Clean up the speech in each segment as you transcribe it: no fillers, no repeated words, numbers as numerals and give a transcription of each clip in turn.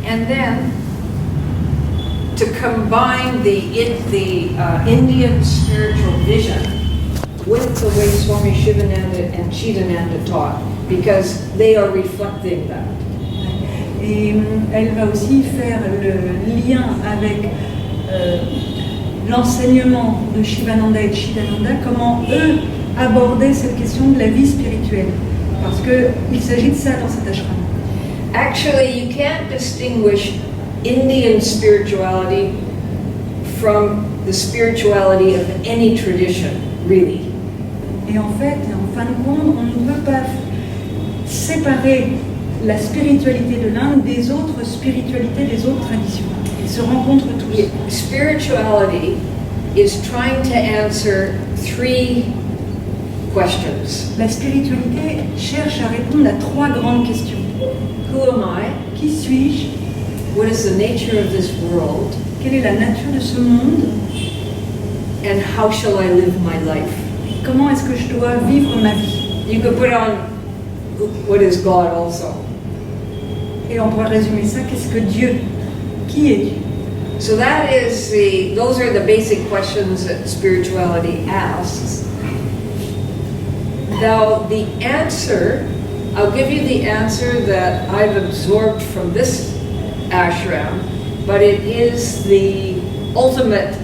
And then to combine the Indian spiritual vision with the way Swami Sivananda and Chidananda taught, because they are reflecting that. Et elle va aussi faire le lien avec l'enseignement de Sivananda et de Chidananda, comment eux abordaient cette question de la vie spirituelle. Parce qu'il s'agit de ça dans cet ashram. Actually, you can't distinguish Indian spirituality from the spirituality of any tradition, really. Et en fait, en fin de compte, on ne peut pas séparer la spiritualité de l'Inde des autres spiritualités, des autres traditions. Ils se rencontrent tous. Spirituality is trying to answer three questions. La spiritualité cherche à répondre à trois grandes questions. Who am I? Qui suis-je? What is the nature of this world? Quelle est la nature de ce monde? And how shall I live my life? Comment est-ce que je dois vivre ma vie? You could put on what is God also. Et on pourrait résumer ça, qu'est-ce que Dieu? Qui est Dieu? So those are the basic questions that spirituality asks. Now the answer, I'll give you the answer that I've absorbed from this ashram, but it is the ultimate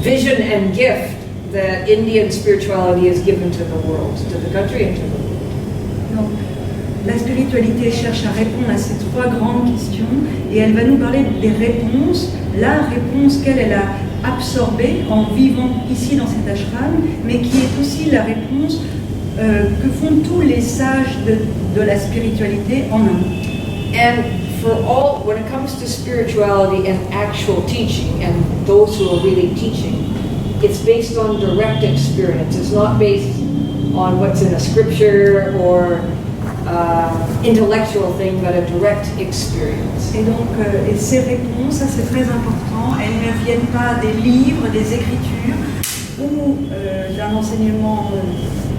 vision and gift that Indian spirituality has given to the world, to the country and to the world. Donc, la spiritualité cherche à répondre à ces trois grandes questions et elle va nous parler des réponses, la réponse qu'elle a absorbée en vivant ici dans cet ashram, mais qui est aussi la réponse que font tous les sages de la spiritualité en Inde. And for all, when it comes to spirituality and actual teaching, and those who are really teaching, it's based on direct experience. It's not based on what's in a scripture or intellectual thing, but a direct experience. Et donc, et ces réponses, ça c'est très important, elles ne viennent pas des livres, des écritures ou d'un enseignement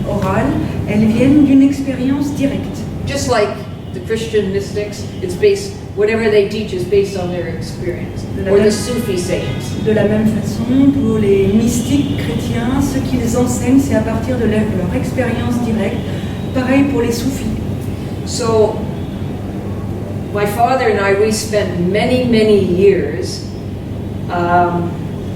oral, elles viennent d'une expérience directe. Just like the Christian mystics, it's based, whatever they teach is based on their experience. Or the Sufi saints. De la même façon, pour les mystiques chrétiens, ce qu'ils enseignent, c'est à partir de leur expérience directe. Pareil pour les soufis. So, my father and I, we spent many years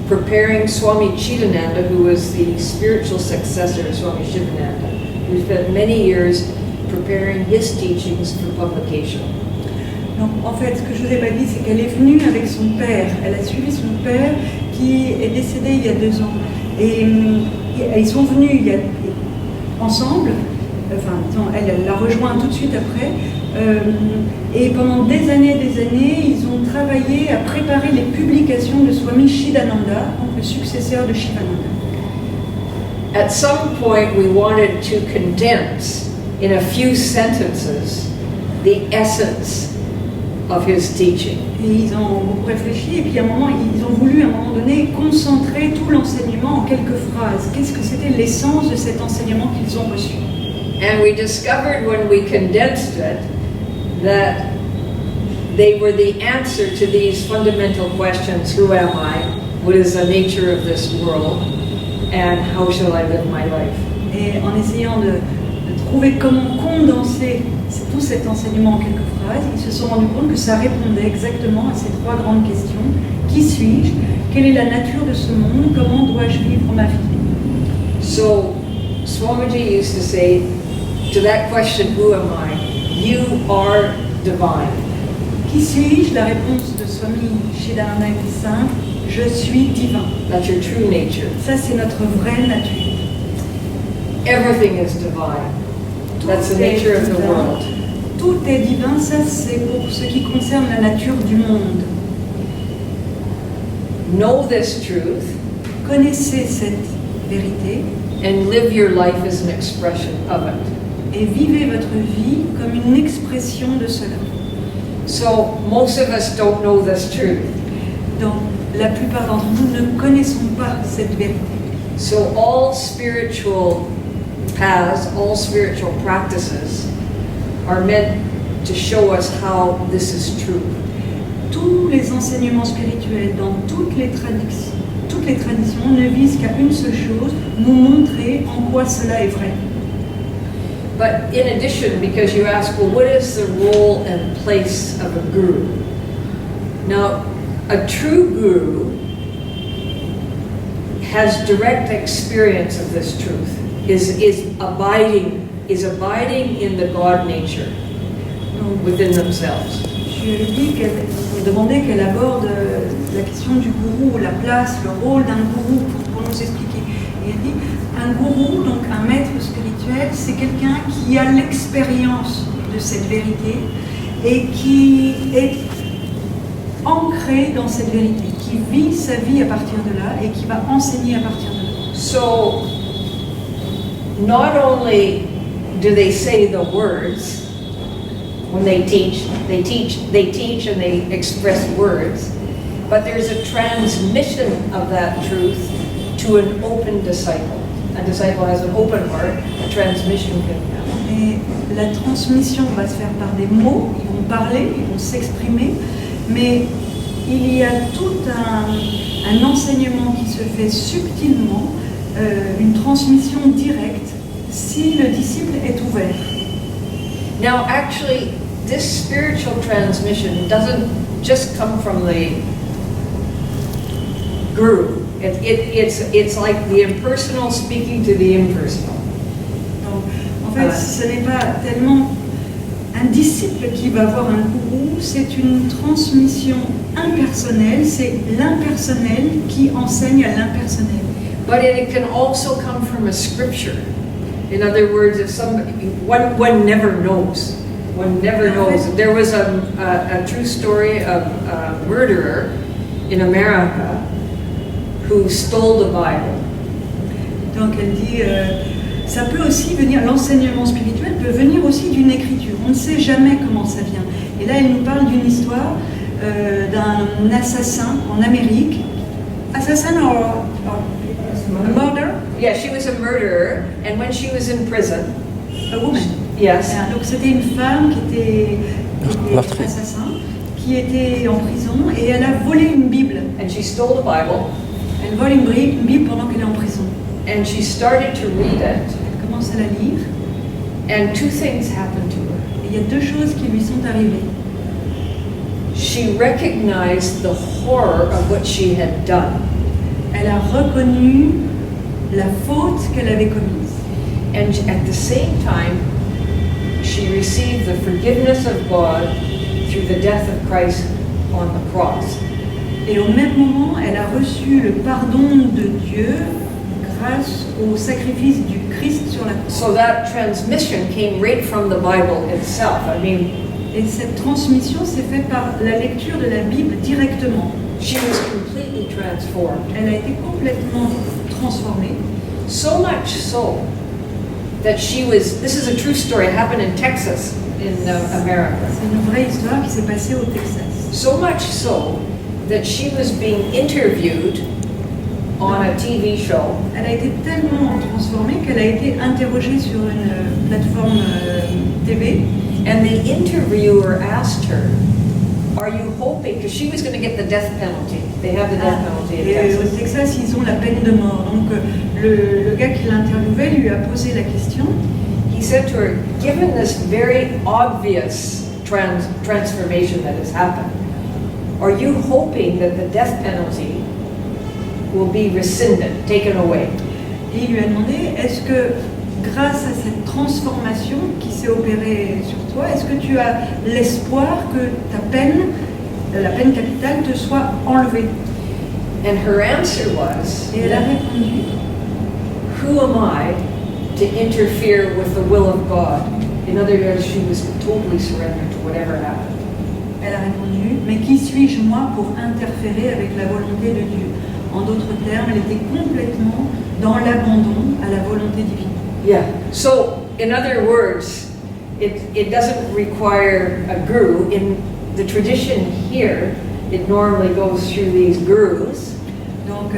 preparing Swami Chidananda, who was the spiritual successor of Swami Sivananda. We spent many years preparing his teachings for publication. Donc, en fait, ce que je vous ai pas dit, c'est qu'elle est venue avec son père. Elle a suivi son père qui est décédé il y a 2 ans. Et ils sont venus ensemble. Enfin, elle l'a rejoint tout de suite après. Et pendant des années, ils ont travaillé à préparer les publications de Swami Chidananda, donc le successeur de Sivananda. At some point, we wanted to condense in a few sentences the essence of his teaching. Et ils ont beaucoup réfléchi, et puis à un moment, ils ont voulu à un moment donné concentrer tout l'enseignement en quelques phrases. Qu'est-ce que c'était l'essence de cet enseignement qu'ils ont reçu? And we discovered when we condensed it that they were the answer to these fundamental questions: who am I? What is the nature of this world? And how shall I live my life? Et en essayant de trouver comment condenser tout cet enseignement en quelques phrases, ils se sont rendus compte que ça répondait exactement à ces 3 grandes questions. Qui suis-je? Quelle est la nature de ce monde? Comment dois-je vivre ma vie? So, Swamiji used to say, to that question, who am I? You are divine. Qui suis-je? La réponse de Swami Chidananda est simple: je suis divin. That's your true nature. Ça, c'est notre vraie nature. Everything is divine. That's the nature of the world. Tout est divin, ça c'est pour ce qui concerne la nature du monde. Know this truth. Connaissez cette vérité. And live your life as an expression of it. Et vivez votre vie comme une expression de cela. So, most of us don't know this truth. Donc, la plupart d'entre nous ne connaissons pas cette vérité. So, all spiritual paths, all spiritual practices are meant to show us how this is true. Tous les enseignements spirituels dans toutes les traditions ne visent qu'à une seule chose, nous montrer en quoi cela est vrai. But in addition, because you ask, well, what is the role and place of a guru? Now, a true guru has direct experience of this truth, is abiding in the God nature within themselves. Je lui dis qu'elle demandait qu'elle aborde la question du gourou, la place, le rôle d'un gourou pour nous expliquer. Et elle dit, un gourou, donc un maître spirituel, c'est quelqu'un qui a l'expérience de cette vérité et qui est ancré dans cette vérité, qui vit sa vie à partir de là et qui va enseigner à partir de là. So, not only do they say the words when they teach and they express words, but there's a transmission of that truth to an open disciple. A disciple has an open heart, a transmission can happen. Et la transmission va se faire par des mots, ils vont parler, ils vont s'exprimer, mais il y a tout un enseignement qui se fait subtilement, une transmission directe, si le disciple est ouvert. Now, actually, this spiritual transmission doesn't just come from the guru. It's like the impersonal speaking to the impersonal. Donc, en fait, ce n'est pas tellement un disciple qui va voir un gourou, c'est une transmission impersonnelle, c'est l'impersonnel qui enseigne à l'impersonnel. But it can also come from a scripture. In other words, if one never knows. One never knows. There was a true story of a murderer in America who stole the Bible. Donc elle dit, ça peut aussi venir, l'enseignement spirituel peut venir aussi d'une écriture. On ne sait jamais comment ça vient. Et là, elle nous parle d'une histoire d'un assassin en Amérique. Assassin or a murderer? Yeah, she was a murderer, and when she was in prison, A woman. yes, Donc c'était une femme qui était assassin, qui était en prison et elle a volé une Bible. and she stole the Bible, Elle vole une Bible pendant qu'elle est en prison. and she started to read it, Elle commence à la lire and two things happened to her. et il y a deux choses qui lui sont arrivées. She recognized the horror of what she had done, Elle a reconnu la faute qu'elle avait commise. and at the same time, she received the forgiveness of God through the death of Christ on the cross. Et au même moment, elle a reçu le pardon de Dieu grâce au sacrifice du Christ sur la croix. So that transmission came right from the Bible itself. I mean, Et cette transmission s'est faite par la lecture de la Bible directement. she was completely transformed. Elle a été complètement transformée. So much so that this is a true story, it happened in Texas, in America. C'est une vraie histoire qui s'est passée au Texas. So much so that she was being interviewed on a TV show. Elle a été tellement transformée qu'elle a été interrogée sur une plateforme TV. And the interviewer asked her, are you hoping, because she was going to get the death penalty. They have the death penalty in Et au Texas. Texas, ils ont la peine de mort. Donc le gars qui l'interviewait lui a posé la question. He said to her, given this very obvious transformation that has happened, are you hoping that the death penalty will be rescinded, taken away? Et il lui a demandé, est-ce que grâce à cette transformation qui s'est opérée sur toi, est-ce que tu as l'espoir que ta peine, la peine capitale, te soit enlevée? And her answer was, Et elle a répondu, who am I to interfere with the will of God? In other words, she was totally surrendered to whatever happened. elle a répondu, mais qui suis-je moi pour interférer avec la volonté de Dieu? En d'autres termes, elle était complètement dans l'abandon à la volonté divine. Yeah. So, in other words, it doesn't require a guru. In the tradition here, it normally goes through these gurus. Donc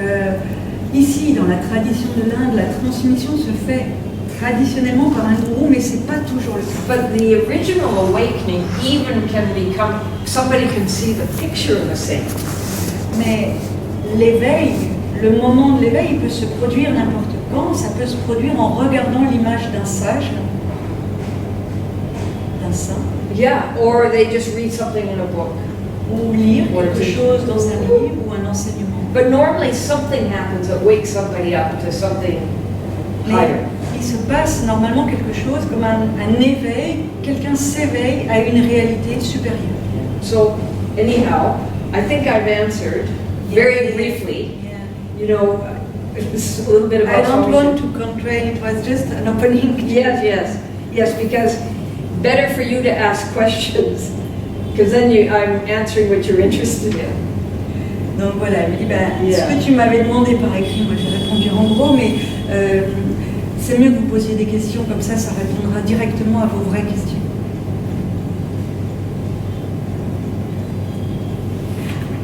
ici, dans la tradition de l'Inde, la transmission se fait traditionnellement par un gourou, mais c'est pas toujours le cas. But the original awakening even can become, somebody can see the picture of a saint. Mais l'éveil, le moment de l'éveil, il peut se produire n'importe quand. Ça peut se produire en regardant l'image d'un sage, d'un saint. Yeah, or they just read something in a book. Ou lire quelque chose dans un livre ou un enseignement. But normally something happens that wakes somebody up to something higher. Mais il se passe normalement quelque chose comme un éveil, quelqu'un s'éveille à une réalité supérieure. So anyhow, I think I've answered very briefly. You know, it's a little bit about. I don't want to contrail. It was just an opening. Yes, because better for you to ask questions, because then I'm answering what you're interested in. Donc voilà, il dit, ce que tu m'avais demandé par écrit, moi j'ai répondu en gros, mais c'est mieux que vous posiez des questions, comme ça répondra directement à vos vraies questions.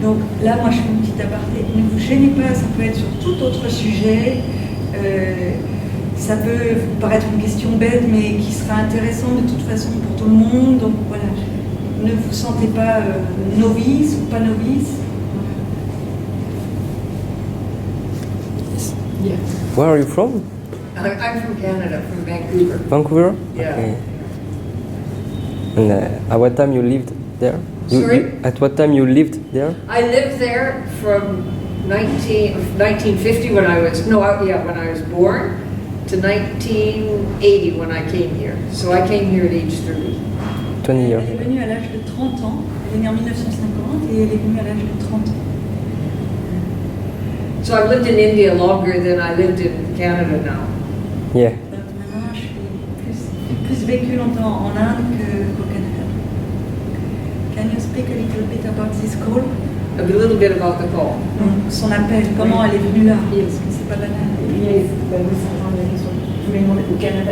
Donc là, moi je fais une petite aparté. Ne vous gênez pas, ça peut être sur tout autre sujet. Ça peut vous paraître une question bête, mais qui sera intéressante de toute façon pour tout le monde. Donc voilà, ne vous sentez pas novice ou pas novice. Yeah. Where are you from? I'm from Canada, from Vancouver. Vancouver? Yeah. Okay. And at what time you lived there? Sorry? At what time you lived there? I lived there from 1950 when I was born to 1980 when I came here. So I came here at age 30. 20 years. Elle est venue à l'âge de 30 ans. Elle est née en 1950 et elle est venue à l'âge de 30 ans. So I've lived in India longer than I lived in Canada now. Yeah. Donc maintenant, je suis plus vécu longtemps en Inde qu'au Canada. Can you speak a little bit about this call? A little bit about the call. Donc, son appel, comment elle est venue là? Parce que c'est pas banal. Vous voulez demander au Canada,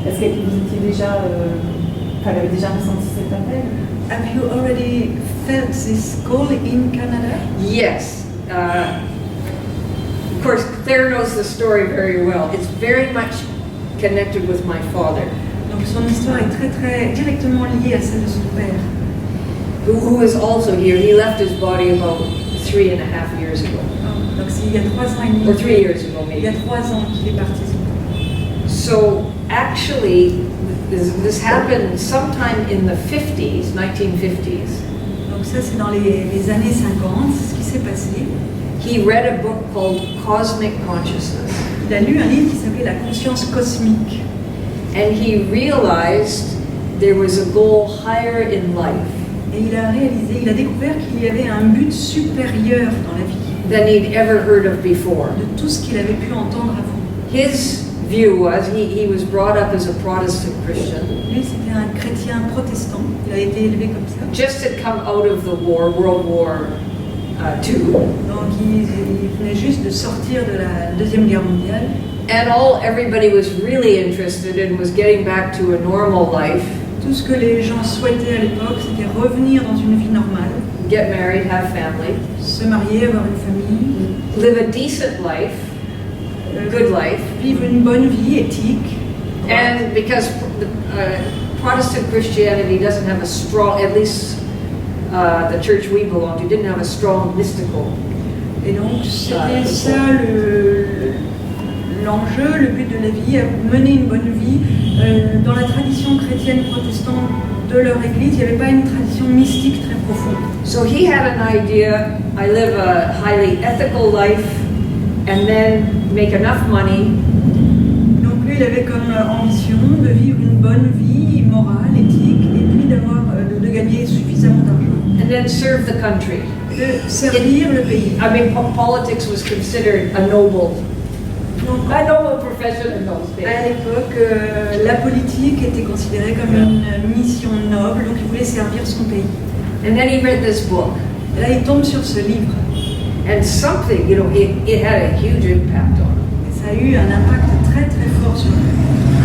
est-ce que vous étiez déjà, vous avez déjà ressenti cet appel? Have you already felt this call in Canada? Yes. Of course, Claire knows the story very well. It's very much connected with my father. Donc son histoire est très très directement liée à celle de son père. Who is also here. He left his body about 3.5 years ago. Donc c'est il y a 3 ans et demi. Or 3 years ago, Il y a maybe. 3 ans qu'il est parti. So actually, this happened sometime in the 50s, 1950s. Donc ça c'est dans les années 50, ce qui s'est passé. He read a book called Cosmic Consciousness. Il a lu un livre qui s'appelait La conscience cosmique. And he realized there was a goal higher in life Et il a découvert qu'il y avait un but supérieur dans la vie, than he'd ever heard of before. de tout ce qu'il avait pu entendre avant. His view was, he was brought up as a Protestant Christian, Lui, c'était un chrétien protestant. Il a été élevé comme ça. just had come out of the war, World War II, Donc, il venait juste de sortir de la Deuxième Guerre mondiale. and everybody was really interested in was getting back to a normal life, Tout ce que les gens souhaitaient à l'époque, c'était revenir dans une vie normale, get married, have family, se marier, avoir une famille, live a decent life, good life, vivre une bonne vie éthique. and because Protestant Christianity doesn't have a strong, at least the church we belong to, didn't have a strong mystical. Et donc, c'était ça l'enjeu, le but de la vie, mener une bonne vie. Dans la tradition chrétienne protestante de leur église, il n'y avait pas une tradition mystique très profonde. So he had an idea, I live a highly ethical life and then make enough money Donc lui, il avait comme ambition de vivre une bonne vie morale, éthique, et puis de gagner suffisamment d'argent. and then serve the country. De servir le pays. I mean, politics was considered a noble profession in those À days. l'époque, la politique était considérée comme une mission noble, donc il voulait servir son pays. And then he read this book, Et là, il tombe sur ce livre. and something, it had a huge impact on him. Et ça a eu un impact très très fort sur lui.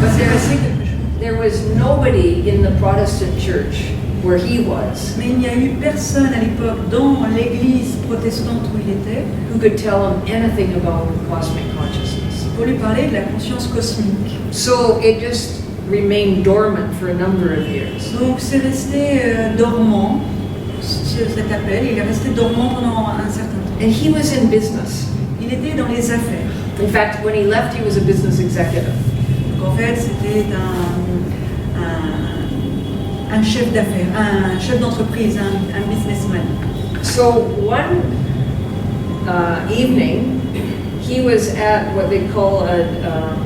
But C'est passé quelque chose. there was nobody in the Protestant church where he was Mais il n'y a eu personne à l'époque dans l'église protestante où il était who could tell him anything about cosmic consciousness. pour lui parler de la conscience cosmique. So it just remained dormant for a number of years. Donc c'est resté dormant, cet appel, il est resté dormant pendant un certain temps. And he was in business. Il était dans les affaires. In fact, when he left, he was a business executive. Donc en fait, c'était un chef d'affaires, un chef d'entreprise, un businessman. So one evening, he was at what they call a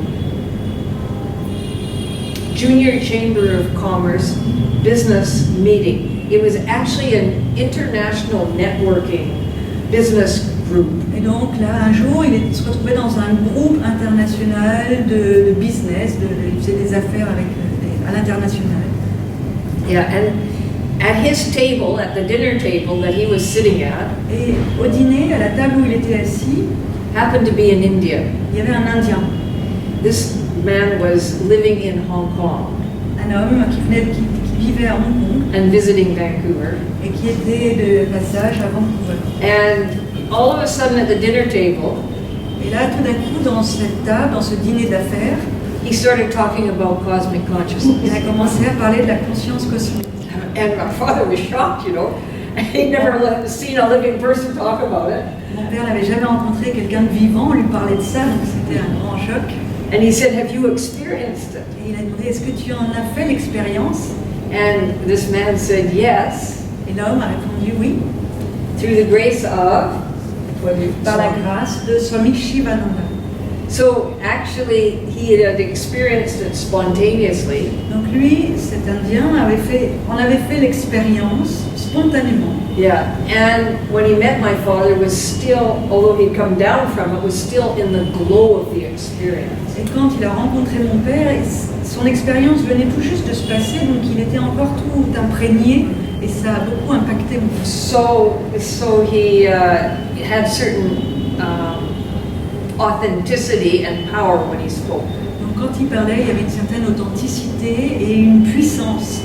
Junior Chamber of Commerce business meeting. It was actually an international networking business group. Et donc là, un jour, il se retrouvait dans un groupe international de business, il faisait des affaires à l'international. Yeah, and at his table, at the dinner table that he was sitting at, Et au dîner, à la table où il était assis, happened to be an Indian. il y avait un Indien, This man was living in Hong Kong un homme qui vivait à Hong Kong and visiting Vancouver. et qui était de passage à Vancouver. And all of a sudden at the dinner table, Et là, tout d'un coup, dans cette table, dans ce dîner d'affaires, he started talking about cosmic il consciousness. a commencé à parler de la conscience cosmique. And my father was shocked, you know. He'd never seen a living person talk about it. Mon père n'avait jamais rencontré quelqu'un de vivant, on lui parlait de ça, donc c'était un grand choc. And he said, "Have you experienced it?" Et il a demandé, est-ce que tu en as fait l'expérience? And this man said, "Yes, Et l'homme a répondu oui, through the grace of." What do you- par la grâce de Swami Shivananda. So actually, he had experienced it spontaneously. Donc lui, cet Indien, en avait fait l'expérience spontanément. Yeah, and when he met my father, was still, although he'd come down from it, was still in the glow of the experience. Et quand il a rencontré mon père, son expérience venait tout juste de se passer, donc il était encore tout imprégné, et ça a beaucoup impacté mon père. So he had certain authenticity and power when he spoke. Donc quand il parlait, il y avait une certaine authenticité et une puissance.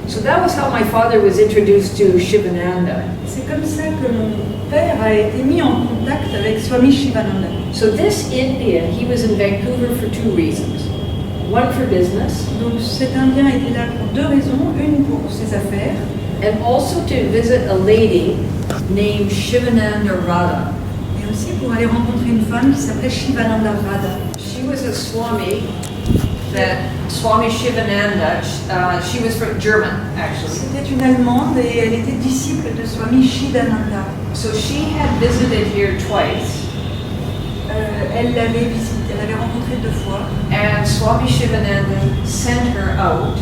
So that was how my father was introduced to Sivananda. C'est comme ça que mon père a été mis en contact avec Swami Shivananda. So this Indian, he was in Vancouver for two reasons. One for business, Donc cet Indien était là pour deux raisons, une pour ses affaires, and also to visit a lady named Sivananda Radha. et aussi pour aller rencontrer une femme qui s'appelait Shivananda Radha. She was a Swami, Swami Shivananda, she was from German, actually. C'était une Allemande et elle était disciple de Swami Shivananda. So she had visited here twice, Elle l'avait visité, elle l'avait rencontré deux fois. and Swami Shivananda sent her out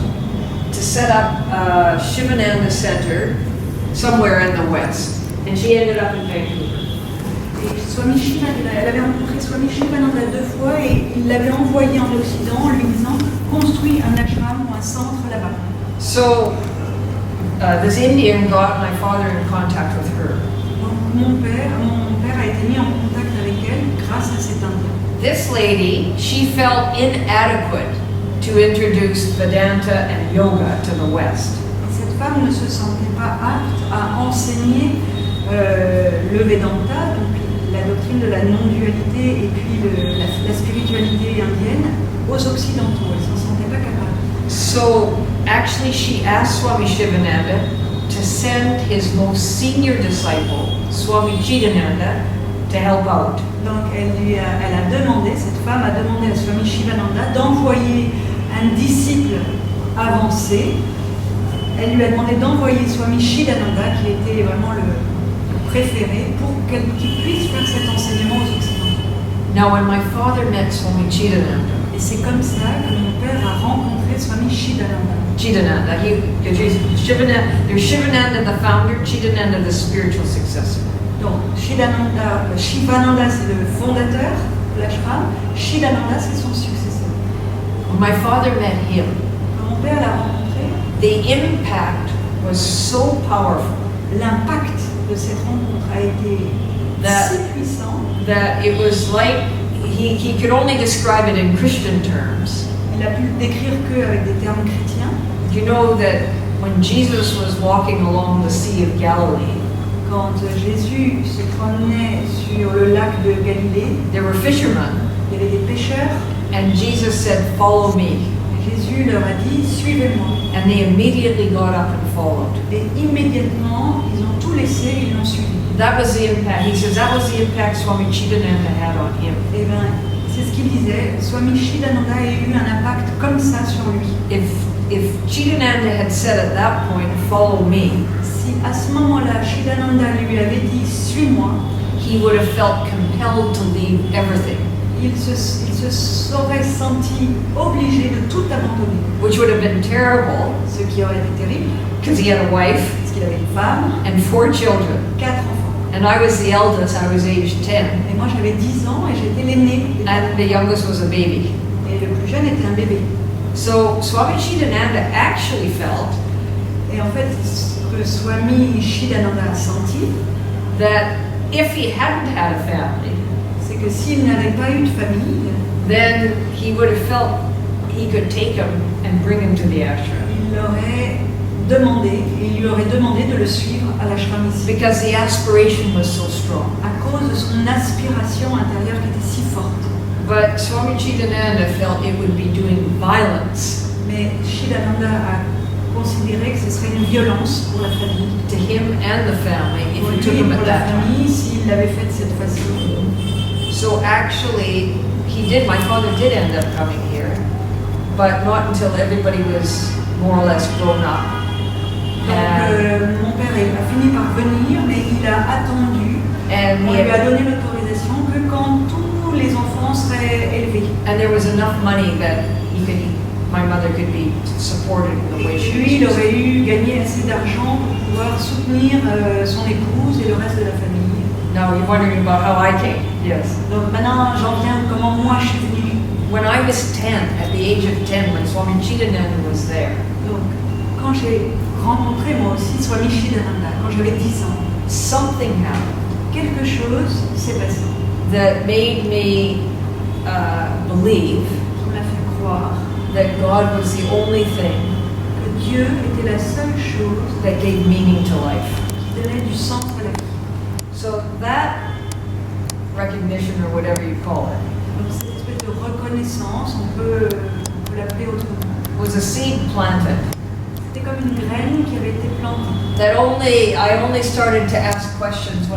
to set up a Shivananda Center somewhere in the West. And she ended up in Vancouver. Et Swami Shivananda, elle avait rencontré Swami Shivananda deux fois et il l'avait envoyé en Occident en lui disant construis un ashram ou un centre là-bas. So this Indian got my father in contact with her. Donc mon père a été mis en contact avec elle grâce à cet Indien. This lady, she felt inadequate to introduce Vedanta and yoga to the West. Et cette femme ne se sentait pas apte à enseigner le Vedanta, donc la doctrine de la non-dualité et puis la spiritualité indienne aux Occidentaux. Elle ne s'en sentait pas capable. So actually she asked Swami Shivananda to send his most senior disciple, Swami Chidananda, to help out. Donc elle a demandé, cette femme a demandé à Swami Shivananda d'envoyer un disciple avancé. Elle lui a demandé d'envoyer Swami Chidananda, qui était vraiment le préféré, pour qu'il puisse faire cet enseignement aux Occidentaux. Now when my father met Swami Chidananda, Et c'est comme ça que mon père a rencontré Swami Shivananda. there's Shivananda the founder, Chidananda the spiritual successor. Donc Shivananda c'est le fondateur de l'ashram, Shivananda c'est son successeur. When my father met him, Quand mon père l'a rencontré, the impact was so powerful l'impact de cette rencontre a été si puissant. that it was like he could only describe it in Christian terms. Il a pu le décrire qu'avec des termes chrétiens. You know that when Jesus was walking along the Sea of Galilee, Quand Jésus se promenait sur le lac de Galilée, there were fishermen Il y avait des pêcheurs. And Jesus said, "Follow me." Et Jésus leur a dit, suivez-moi. And they immediately got up and followed. Et immédiatement, ils ont tout laissé, ils l'ont suivi. That was the impact. He says that was the impact Swami Chidananda had on him. Et bien, c'est ce qu'il disait. Swami Chidananda a eu un impact comme ça sur lui. If Chidananda had said at that point, "Follow me," Si à ce moment-là, Chidananda lui avait dit, suis-moi, he would have felt compelled to leave everything, il se serait senti obligé de tout abandonner. which would have been terrible Ce qui aurait été terrible, because he had a wife parce qu'il avait une femme, and 4 children. 4 enfants. And I was the eldest, I was age 10, Et moi, j'avais 10 ans et j'étais l'aîné. and the youngest was a baby. Et le plus jeune était un bébé. So Swami Chidananda actually felt Et en fait, ce que Swami Chidananda a senti, that if he hadn't had a family, c'est que s'il n'avait pas eu de famille, then he would have felt he could take him and bring him to the ashram. il l'aurait demandé, et il lui aurait demandé de le suivre à l'ashram ici. Because the aspiration was so strong. À cause de son aspiration intérieure qui était si forte. But Swami Chidananda felt it would be doing violence Mais Chidananda a considéré que ce serait une violence pour la famille. to him and the family if Pour he lui took et him pour at la that time. famille, s'il l'avait fait de cette façon. So actually, my father did end up coming here, but not until everybody was more or less grown up. Donc mon père a fini par venir, mais il a attendu. And On he lui a had, donné l'autorisation que quand tous les enfants seraient élevés. and there was enough money that my mother could be supported in the way Et she lui, il was. aurait eu gagné assez d'argent pour pouvoir soutenir son épouse et le reste de la famille. Now you're wondering about how I came. Yes. Donc maintenant, j'en viens comment moi je suis venue. When I was 10, at the age of 10, when Swami Chidananda was there, Donc, quand j'ai rencontré moi aussi Swami Chidananda, quand j'avais 10 ans, something happened quelque chose s'est passé that made me believe qui m'a fait croire that God was the only thing que Dieu était la seule chose that gave meaning to life. qui donnait du sens à la vie. So that recognition, or whatever you call it, Donc cette espèce de reconnaissance, on peut l'appeler autrement. was a seed planted C'était comme une graine qui avait été plantée. that I only started to ask questions when